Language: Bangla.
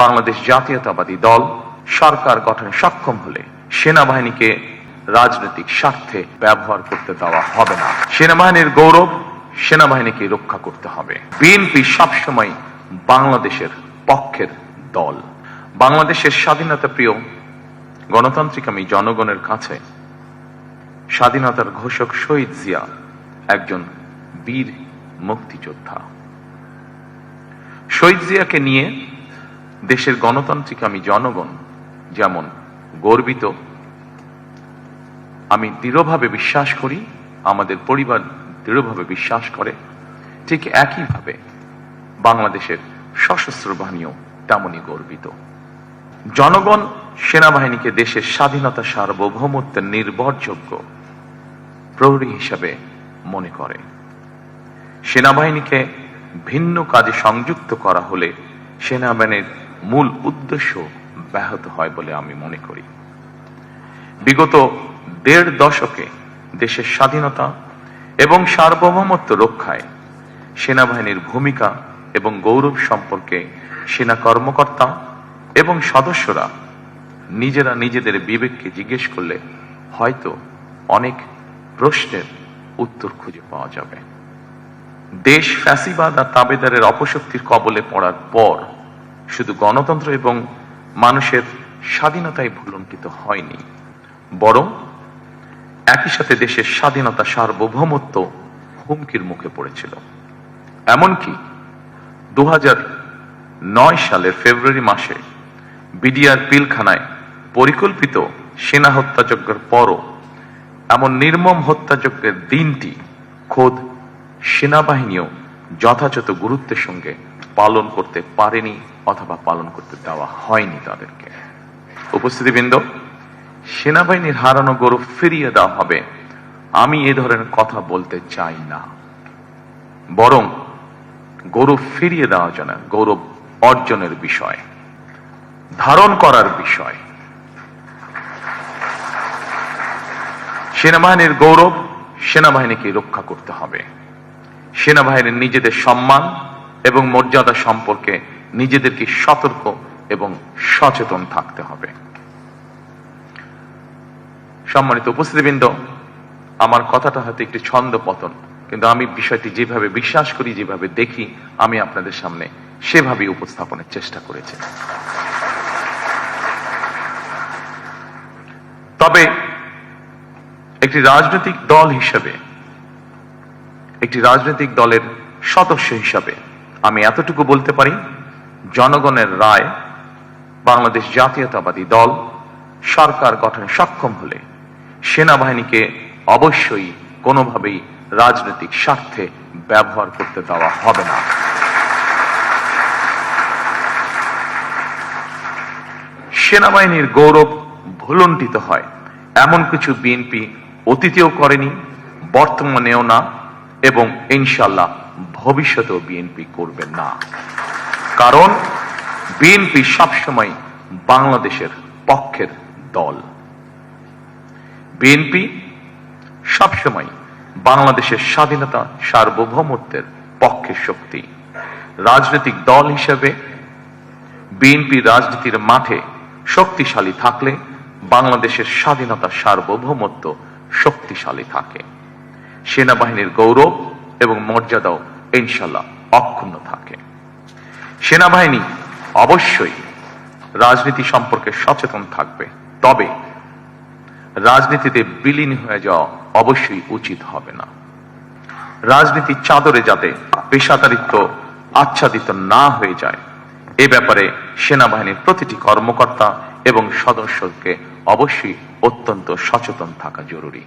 বাংলাদেশ জাতীয়তাবাদী দল সরকার গঠনে সক্ষম হলে সেনাবাহিনীকে রাজনৈতিক স্বার্থে ব্যবহার করতে দেওয়া হবে না। সেনাবাহিনীর গৌরব সেনাবাহিনীকে রক্ষা করতে হবে। বিএনপি সবসময় বাংলাদেশের পক্ষের দল। বাংলাদেশের স্বাধীনতা প্রিয় গণতান্ত্রিকামী জনগণের কাছে স্বাধীনতার ঘোষক শহীদ জিয়া একজন বীর মুক্তিযোদ্ধা। শহীদ জিয়াকে নিয়ে দেশের গণতান্ত্রিকামী জনগণ যেমন গর্বিত, আমি দৃঢ়ভাবে বিশ্বাস করি, আমাদের পরিবার দৃঢ়ভাবে বিশ্বাস করে, ঠিক একইভাবে বাংলাদেশের সশস্ত্র বাহিনীও তেমনই গর্বিত। জনগণ সেনাবাহিনীকে দেশের স্বাধীনতা সার্বভৌমত্বের নির্ভরযোগ্য প্রহরী হিসাবে মনে করে। সেনাবাহিনীকে ভিন্ন কাজে সংযুক্ত করা হলে সেনাবাহিনীর মূল উদ্দেশ্য ব্যাহত হয় বলে আমি মনে করি। বিগত ১.৫ দশকে দেশের স্বাধীনতা এবং সার্বভৌমত্ব রক্ষায় সেনাবাহিনীর ভূমিকা এবং গৌরব সম্পর্কে সেনা কর্মকর্তা এবং সদস্যরা নিজেরা নিজেদের বিবেককে জিজ্ঞেস করলে হয়তো অনেক প্রশ্নের উত্তর খুঁজে পাওয়া যাবে। দেশ ফ্যাসিবাদ আর তাবেদারের অপশক্তির কবলে পড়ার পর শুধু গণতন্ত্র এবং মানুষের স্বাধীনতাই ভুলুণ্ঠিত হয়নি, বরং একই সাথে দেশের স্বাধীনতা সার্বভৌমত্ব হুমকির মুখে পড়েছিল। এমনকি ২০০৯ সালের ফেব্রুয়ারি মাসে বিডিআর পিলখানায় পরিকল্পিত সেনা হত্যাযজ্ঞের পরও এমন নির্মম হত্যাযজ্ঞের দিনটি খোদ সেনাবাহিনীও যথাযথ গুরুত্বের সঙ্গে পালন করতে পারেনি অথবা পালন করতে দেওয়া হয়নি তাদেরকে। উপস্থিতিবৃন্দ, সেনাবাহিনীর হারানো গৌরব ফিরিয়ে দেওয়া হবে, আমি এ ধরনের কথা বলতে চাই না, বরং গৌরব ফিরিয়ে দেওয়া যায় না, গৌরব অর্জনের বিষয়, ধারণ করার বিষয়। সেনাবাহিনীর গৌরব সেনাবাহিনীকে রক্ষা করতে হবে। সেনাবাহিনীর নিজেদের সম্মান এবং মর্যাদা সম্পর্কে নিজেদেরকে সতর্ক এবং সচেতন থাকতে হবে। সম্মানিত উপস্থিতিবৃন্দ, আমার কথাটা হয়তো একটি ছন্দপতন, কিন্তু আমি বিষয়টি যেভাবে বিশ্বাস করি, যেভাবে দেখি, আমি আপনাদের সামনে সেভাবেই উপস্থাপনের চেষ্টা করেছি। তবে একটি রাজনৈতিক দল হিসেবে, একটি রাজনৈতিক দলের সদস্য হিসাবে আমি এতটুকু বলতে পারি, জনগণের রায় বাংলাদেশ জাতীয়তাবাদী দল সরকার গঠনে সক্ষম হলে সেনাবাহিনীকে অবশ্যই কোনোভাবেই রাজনৈতিক স্বার্থে ব্যবহার করতে দেওয়া হবে না। সেনাবাহিনীর গৌরব ভুলুণ্ঠিত হয় এমন কিছু বিএনপি অতীতেও করেনি, বর্তমানেও না, এবং ইনশাআল্লাহ ভবিষ্যতেও বিএনপি করবে না। কারণ বিএনপি সবসময় বাংলাদেশের পক্ষের দল। বিএনপি সবসময় বাংলাদেশের স্বাধীনতা সার্বভৌমত্বের পক্ষের শক্তি। রাজনৈতিক দল হিসেবে বিএনপি রাজনীতির মাঠে শক্তিশালী থাকলে বাংলাদেশের স্বাধীনতা সার্বভৌমত্ব শক্তিশালী থাকে। সেনাবাহিনীর গৌরব এবং মর্যাদাও ইনশাআল্লাহ অক্ষুণ্ণ থাকে। সেনাবাহিনী অবশ্যই রাজনীতি সম্পর্কে সচেতন থাকবে, তবে রাজনীতিতে বিলীন হয়ে যাওয়া অবশ্যই উচিত হবে না। রাজনীতির চাদরে যাতে পেশাদারিত্ব আচ্ছাদিত না হয়ে যায়, এ ব্যাপারে সেনাবাহিনীর প্রতিটি কর্মকর্তা এবং সদস্যকে অবশ্যই অত্যন্ত সচেতন থাকা জরুরি।